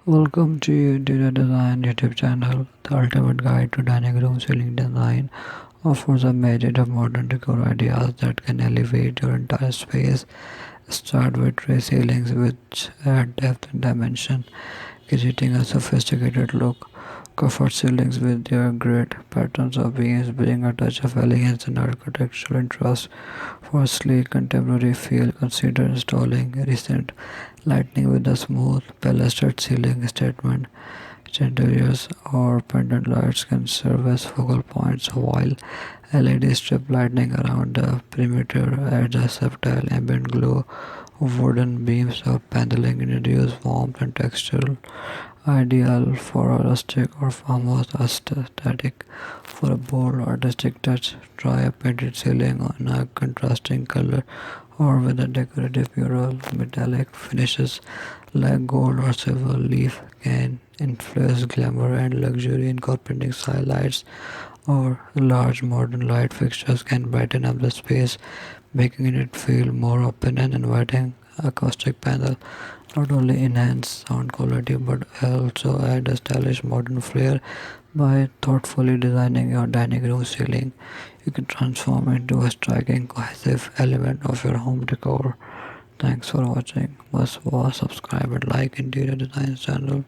Welcome to Interior Design YouTube channel. The ultimate guide to dining room ceiling design offers a myriad of modern decor ideas that can elevate your entire space. Start with tray ceilings which add depth and dimension, creating a sophisticated look. Covered ceilings with their great patterns of beams bring a touch of elegance and architectural interest. For a sleek contemporary feel, consider installing recent lighting with a smooth pilastered ceiling statement. Chandeliers or pendant lights can serve as focal points, while LED strip lighting around the perimeter adds a subtle ambient glow. Wooden beams or paneling introduce warmth and texture, ideal for a rustic or farmhouse aesthetic. For a bold artistic touch, try a painted ceiling on a contrasting color or with a decorative mural. Metallic finishes like gold or silver leaf can influence glamour and luxury. Incorporating skylights or large modern light fixtures can brighten up the space, making it feel more open and inviting. Acoustic panel not only enhance sound quality but also add a stylish modern flair. By thoughtfully designing your dining room ceiling, you can transform into a striking, cohesive element of your home decor. Thanks for watching. Must watch, subscribe, and like Interior Design channel.